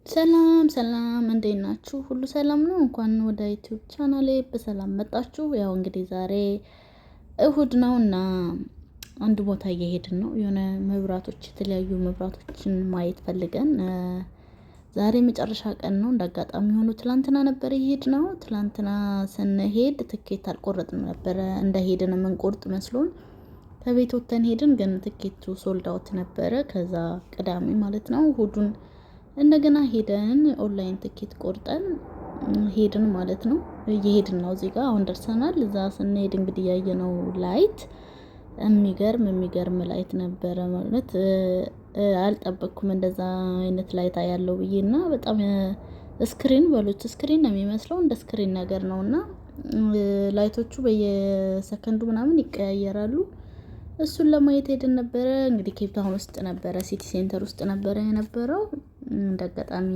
ሰላም ሰላም እንዴት ናችሁ? ሁሉ ሰላም ነው? እንኳን ወደ ዩቲዩብ ቻናሌ በሰላም መጣችሁ። ያው እንግዲህ ዛሬ እሁድ ነውና አንድ ቦታ እየሄድን ነው። የሆነ መብራቶች የተለያዩ መብራቶችን ማየት ፈልገን ዛሬ መጨረሻ ቀን ነው። እንዳጋጣሚ ሆኖ ትላንትና ነበር የሄድነው። ትላንትና ስንሄድ ትኬት አልቆረጥንም ነበር። እንደሄድን የምንቆርጥ መስሎን ከቤት ወጥተን ሄድን፣ ግን ትኬቱ ሶልድ አውት ነበረ። ከዛ ቅዳሜ ማለት ነው እሁዱን እንደገና ሄደን ኦንላይን ትኬት ቆርጠን ሄድን ማለት ነው። እየሄድን ነው። እዚህ ጋር አሁን ደርሰናል። እዛ ስንሄድ እንግዲህ ያየነው ላይት የሚገርም ላይት ነበረ ማለት አልጠበቅኩም እንደዛ አይነት ላይት ያለው ብዬና በጣም ስክሪን በሉት ስክሪን ነው የሚመስለው፣ እንደ ስክሪን ነገር ነውና ላይቶቹ በየሰከንዱ ምናምን ይቀያየራሉ። እሱን ለማየት ሄደን ነበረ። እንግዲህ ኬፕ ታውን ውስጥ ነበረ፣ ሲቲ ሴንተር ውስጥ ነበረ የነበረው። እንደአጋጣሚ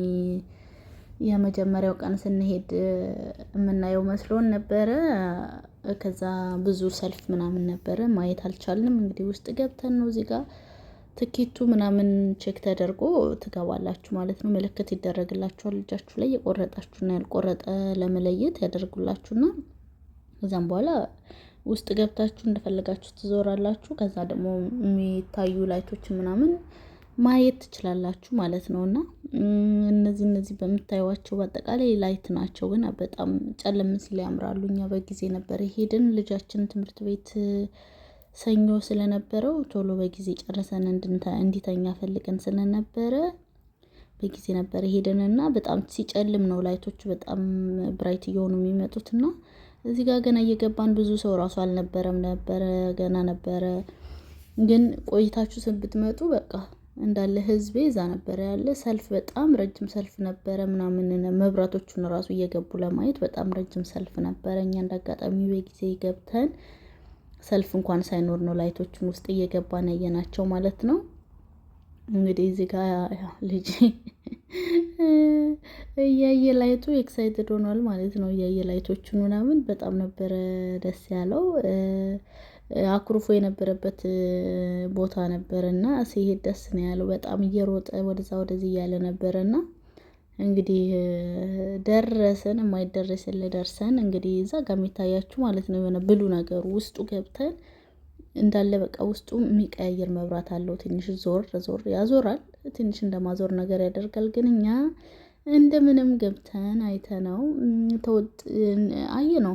የመጀመሪያው ቀን ስንሄድ የምናየው መስሎን ነበረ። ከዛ ብዙ ሰልፍ ምናምን ነበረ፣ ማየት አልቻልንም። እንግዲህ ውስጥ ገብተን ነው እዚህ ጋር ትኬቱ ምናምን ቼክ ተደርጎ ትገባላችሁ ማለት ነው። ምልክት ይደረግላችኋል እጃችሁ ላይ የቆረጣችሁና ያልቆረጠ ለመለየት ያደርጉላችሁና ከዛም በኋላ ውስጥ ገብታችሁ እንደፈለጋችሁ ትዞራላችሁ። ከዛ ደግሞ የሚታዩ ላይቶችን ምናምን ማየት ትችላላችሁ ማለት ነውና እነዚህ በምታዩዋቸው በአጠቃላይ ላይት ናቸው፣ ግን በጣም ጨለም ሲል ያምራሉ። እኛ በጊዜ ነበር ሄድን። ልጃችን ትምህርት ቤት ሰኞ ስለነበረው ቶሎ በጊዜ ጨርሰን እንዲተኛ ፈልገን ስለነበረ በጊዜ ነበር ሄደንና በጣም ሲጨልም ነው ላይቶቹ በጣም ብራይት እየሆኑ የሚመጡትና እዚህ ጋር ገና እየገባን ብዙ ሰው ራሱ አልነበረም ገና ነበረ። ግን ቆይታችሁ ብትመጡ በቃ እንዳለ ህዝቤ እዛ ነበረ ያለ። ሰልፍ በጣም ረጅም ሰልፍ ነበረ ምናምን መብራቶቹን ራሱ እየገቡ ለማየት በጣም ረጅም ሰልፍ ነበረ። እኛ እንዳጋጣሚ በጊዜ ገብተን ሰልፍ እንኳን ሳይኖር ነው ላይቶቹን ውስጥ እየገባን ያየናቸው ማለት ነው። እንግዲህ እዚህ ጋር ልጅ እያየ ላይቱ ኤክሳይትድ ሆኗል ማለት ነው። እያየ ላይቶቹን ምናምን በጣም ነበረ ደስ ያለው። አኩርፎ የነበረበት ቦታ ነበርና ሲሄድ ደስ ነው ያለው። በጣም እየሮጠ ወደዛ ወደዚህ እያለ ነበርና እንግዲህ ደረሰን። የማይደረስልህ ደርሰን እንግዲህ እዛ ጋር የሚታያችሁ ማለት ነው የሆነ ብሉ ነገሩ ውስጡ ገብተን እንዳለ በቃ ውስጡ የሚቀያየር መብራት አለው። ትንሽ ዞር ያዞራል፣ ትንሽ እንደማዞር ነገር ያደርጋል። ግን እኛ እንደምንም ገብተን አይተነው አየነው።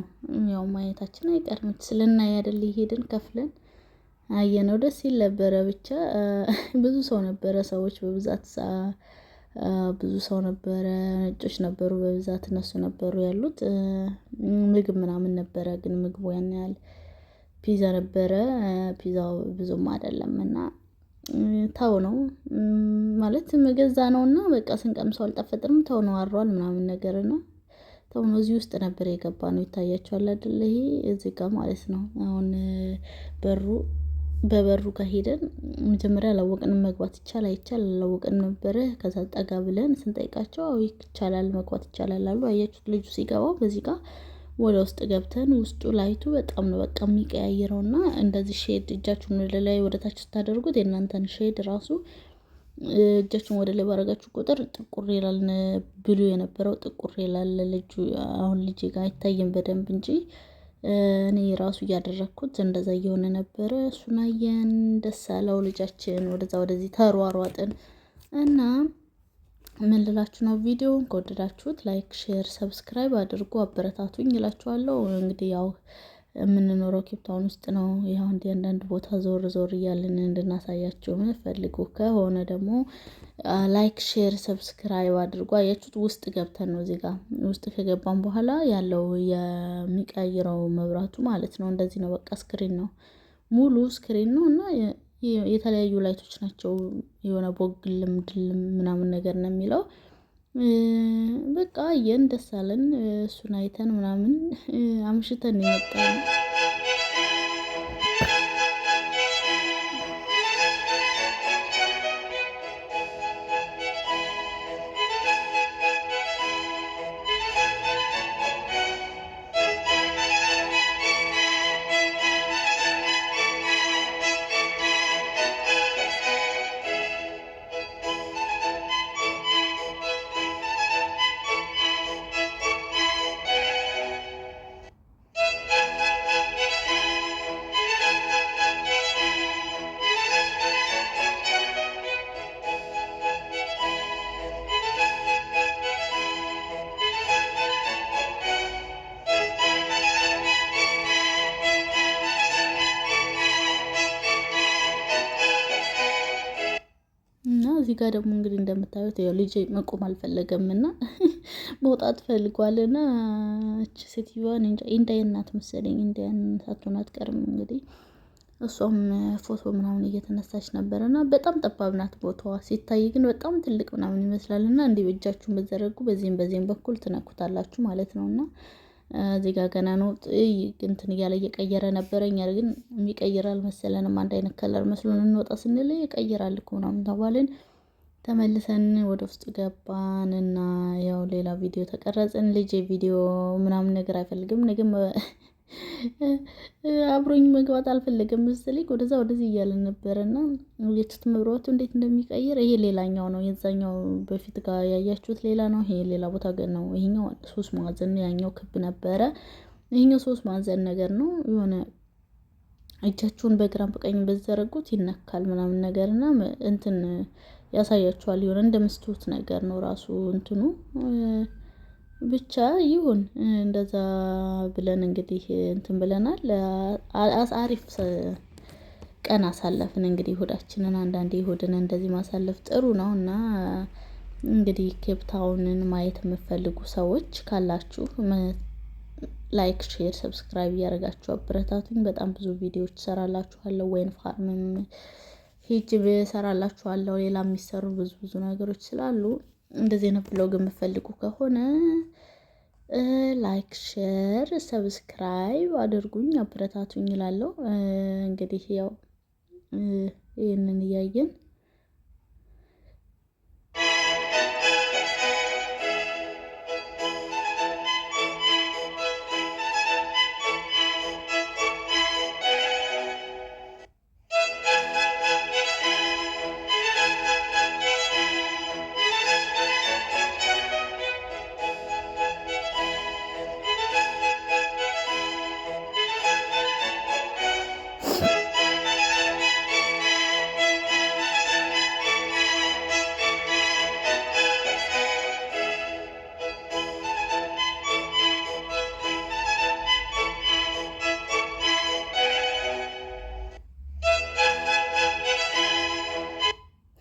ያው ማየታችን አይቀርም ስለናይ አይደል ሄድን ከፍለን አየነው። ደስ ይል ነበረ። ብቻ ብዙ ሰው ነበረ፣ ሰዎች በብዛት ብዙ ሰው ነበረ። ነጮች ነበሩ በብዛት፣ እነሱ ነበሩ ያሉት። ምግብ ምናምን ነበረ፣ ግን ምግቡ ያን ያህል ፒዛ ነበረ። ፒዛው ብዙም አይደለም እና ተው ነው ማለት መገዛ ነውና በቃ ስንቀምሰው አልጣፈጥንም። ተው ነው አሯል ምናምን ነገርና ተው ነው። እዚህ ውስጥ ነበር የገባነው። ይታያችኋል አይደል? ይሄ እዚህ ጋር ማለት ነው። አሁን በበሩ ከሄደን መጀመሪያ አላወቅንም መግባት ይቻላል አላወቅንም ነበረ። ከዛ ጠጋ ብለን ስንጠይቃቸው ይቻላል መግባት ይቻላል አሉ። አያችሁት? ልጁ ሲገባው በዚህ ጋር ወደ ውስጥ ገብተን ውስጡ ላይቱ በጣም ነው በቃ የሚቀያየረውና እንደዚህ ሼድ እጃችሁን ወደ ላይ ወደ ታች ስታደርጉት የእናንተን ሼድ ራሱ እጃችሁን ወደ ላይ ባረጋችሁ ቁጥር ጥቁር ይላል። ብሉ የነበረው ጥቁር ይላል። ልጁ አሁን ልጅ ጋር አይታየም በደንብ እንጂ እኔ ራሱ እያደረኩት እንደዛ እየሆነ ነበረ። እሱን አየን፣ ደስ አለው ልጃችን። ወደዛ ወደዚህ ተሯሯጥን እና ምን ልላችሁ ነው፣ ቪዲዮውን ከወደዳችሁት ላይክ፣ ሼር፣ ሰብስክራይብ አድርጉ፣ አበረታቱኝ እላችኋለሁ። እንግዲህ ያው የምንኖረው ኬፕ ታውን ውስጥ ነው። ያው አንዳንድ ቦታ ዞር እያልን እንድናሳያችሁ ፈልጉ ከሆነ ደግሞ ላይክ፣ ሼር፣ ሰብስክራይብ አድርጉ። አያችሁት? ውስጥ ገብተን ነው እዚህ ጋር ውስጥ ከገባን በኋላ ያለው የሚቀይረው መብራቱ ማለት ነው። እንደዚህ ነው በቃ ስክሪን ነው፣ ሙሉ ስክሪን ነው እና የተለያዩ ላይቶች ናቸው። የሆነ ቦግልም ድልም ምናምን ነገር ነው የሚለው። በቃ አየን፣ ደስ አለን። እሱን አይተን ምናምን አምሽተን የመጣነው። ጋር ደግሞ እንግዲህ እንደምታዩት ያው ልጄ መቆም አልፈለገም እና መውጣት ፈልጓል። እና እቺ ሴትዮዋን እንጃ ኢንዳይ እናት መሰለኝ ኢንዳያን ሳትሆን አትቀርም እንግዲህ እሷም ፎቶ ምናምን እየተነሳች ነበር እና በጣም ጠባብ ናት ቦታዋ። ሲታይ ግን በጣም ትልቅ ምናምን ይመስላል እና እንዲህ በእጃችሁን በዘረጉ በዚህም በኩል ትነኩታላችሁ ማለት ነው። እና እዚህ ጋር ገና ነው እንትን እያለ እየቀየረ ነበረ። እኛ ግን የሚቀይር አልመሰለንም። አንድ አይነት ከለር መስሎን እንወጣ ስንል ይቀይራል እኮ ምናምን ተባልን። ተመልሰን ወደ ውስጥ ገባን እና ያው ሌላ ቪዲዮ ተቀረጽን። ልጄ ቪዲዮ ምናምን ነገር አይፈልግም ነገም አብሮኝ መግባት አልፈለገም መሰለኝ። ወደዛ ወደዚህ እያለን ነበረና የቱት መብራቱ እንዴት እንደሚቀይር ይሄ ሌላኛው ነው። የዛኛው በፊት ጋር ያያችሁት ሌላ ነው። ይሄ ሌላ ቦታ ግን ነው። ይሄኛው 3 ማዕዘን ነው። ያኛው ክብ ነበረ። ይሄኛው 3 ማዕዘን ነገር ነው። የሆነ እጃችሁን በግራም በቀኝ በዘረጉት ይነካል ምናምን ነገርና እንትን ያሳያችኋል። የሆነ እንደ መስታወት ነገር ነው ራሱ እንትኑ ብቻ ይሁን እንደዛ ብለን እንግዲህ እንትን ብለናል። አሪፍ ቀን አሳለፍን። እንግዲህ እሁዳችንን አንዳንዴ እሁድን እንደዚህ ማሳለፍ ጥሩ ነው እና እንግዲህ ኬፕታውንን ማየት የምትፈልጉ ሰዎች ካላችሁ ላይክ፣ ሼር፣ ሰብስክራይብ እያደረጋችሁ አበረታቱኝ። በጣም ብዙ ቪዲዮዎች እሰራላችኋለሁ። ወይን ፋርምም ሄጅ እሰራላችኋለሁ። ሌላ የሚሰሩ ብዙ ነገሮች ስላሉ እንደዚህ አይነት ብሎግ የምትፈልጉ ከሆነ ላይክ፣ ሼር፣ ሰብስክራይብ አድርጉኝ፣ አበረታቱኝ እላለሁ። እንግዲህ ያው ይህንን እያየን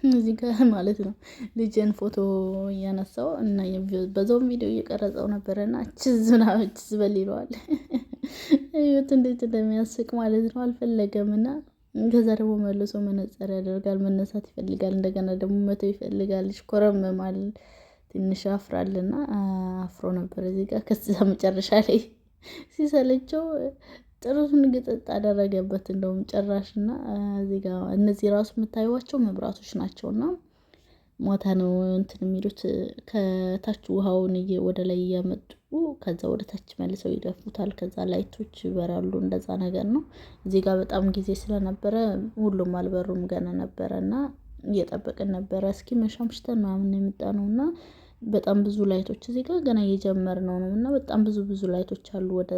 እዚህ ጋር ማለት ነው ልጄን ፎቶ እያነሳው እና በዛውም ቪዲዮ እየቀረጸው ነበረና ችዝ በል ይለዋል። እዩት እንዴት እንደሚያስቅ ማለት ነው። አልፈለገም እና ከዛ ደግሞ መልሶ መነጽር ያደርጋል፣ መነሳት ይፈልጋል፣ እንደገና ደግሞ መተው ይፈልጋል፣ ይሽኮረመማል። ትንሽ አፍራልና አፍሮ ነበር እዚህ ጋር። ከዛ መጨረሻ ላይ ሲሰለቸው ጥሩን ግጥጥ አደረገበት እንደውም ጭራሽና እዚህ ጋር እነዚህ ራሱ የምታዩዋቸው መብራቶች ናቸውና ማታ ነው እንትን የሚሉት ከታች ውሃውን ወደ ላይ እያመጡ ከዛ ወደ ታች መልሰው ይደፉታል። ከዛ ላይቶች ይበራሉ። እንደዛ ነገር ነው። እዚህ ጋር በጣም ጊዜ ስለነበረ ሁሉም አልበሩም ገና ነበረና እየጠበቅን ነበረ። እስኪ መሻምሽተን ምናምን የመጣ ነውና በጣም ብዙ ላይቶች እዚህ ጋር ገና እየጀመርነው ነው እና በጣም ብዙ ላይቶች አሉ። ወደ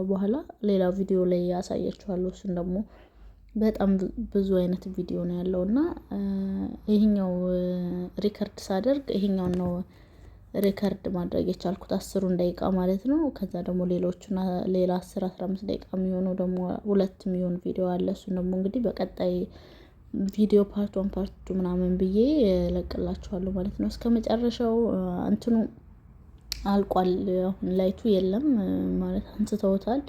በኋላ ሌላ ቪዲዮ ላይ ያሳያችኋለሁ። እሱን ደግሞ በጣም ብዙ አይነት ቪዲዮ ነው ያለው እና ይሄኛው ሪከርድ ሳደርግ ይሄኛውን ነው ሪከርድ ማድረግ የቻልኩት 10 ደቂቃ ማለት ነው። ከዛ ደግሞ ሌሎቹና ሌላ 10-15 ደቂቃ የሚሆነው ደግሞ 2 የሚሆን ቪዲዮ አለ። እሱን ደግሞ እንግዲህ በቀጣይ ቪዲዮ ፓርት 1 ፓርት 2 ምናምን ብዬ ለቅላችኋለሁ ማለት ነው። እስከ መጨረሻው እንትኑ አልቋል። አሁን ላይቱ የለም ማለት አንስተውታል።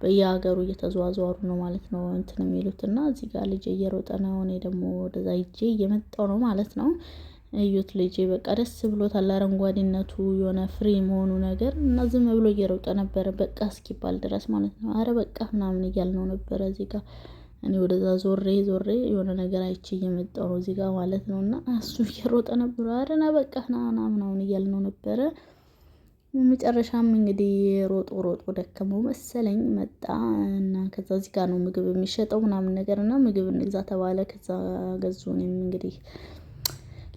በየሀገሩ እየተዘዋወሩ ነው ማለት ነው እንትን የሚሉትና እዚህ ጋር ልጄ እየሮጠ ነው። እኔ ደግሞ ወደዛ ሂጄ እየመጣሁ ነው ማለት ነው። እዩት ልጄ በቃ ደስ ብሎታል። አረንጓዴነቱ የሆነ ፍሪ መሆኑ ነገር እና ዝም ብሎ እየሮጠ ነበረ በቃ እስኪባል ድረስ ማለት ነው። አረ በቃ ምናምን እያልነው ነበረ እዚህ ጋር እኔ ወደዛ ዞሬ የሆነ ነገር አይቼ እየመጣሁ ነው እዚህ ጋር ማለት ነው። እና እሱ እየሮጠ ነበር። አረ ና በቃ ና ምናምን እያልነው ነበረ። መጨረሻም እንግዲህ ሮጦ ደከመው መሰለኝ መጣ እና ከዛ እዚህ ጋር ነው ምግብ የሚሸጠው ምናምን ነገር እና ምግብ እንግዛ ተባለ። ከዛ ገዙንም እንግዲህ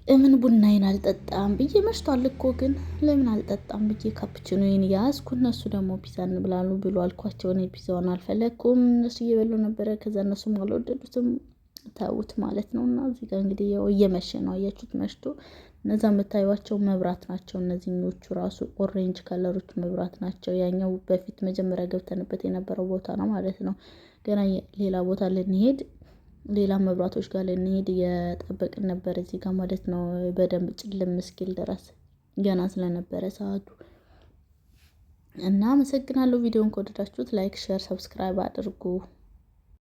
ለምን ቡናዬን አልጠጣም ብዬ መሽቷል እኮ ግን ለምን አልጠጣም ብዬ ካፕቺኖዬን ያዝኩ። እነሱ ደግሞ ፒዛ እንብላሉ ብሎ አልኳቸው። እኔ ፒዛውን አልፈለኩም። እነሱ እየበሉ ነበረ። ከዛ እነሱም አልወደዱትም ተውት ማለት ነው። እና እዚህ ጋር እንግዲህ ያው እየመሸ ነው። አያችሁት መሽቶ እነዛ የምታዩዋቸው መብራት ናቸው። እነዚህኞቹ ራሱ ኦሬንጅ ከለሮች መብራት ናቸው። ያኛው በፊት መጀመሪያ ገብተንበት የነበረው ቦታ ነው ማለት ነው። ገና ሌላ ቦታ ልንሄድ ሌላ መብራቶች ጋር ልንሄድ እየጠበቅን ነበር እዚህ ጋር ማለት ነው። በደንብ ጭልም እስኪል ድረስ ገና ስለነበረ ሰዓቱ እና አመሰግናለሁ። ቪዲዮን ከወደዳችሁት ላይክ፣ ሼር፣ ሰብስክራይብ አድርጉ።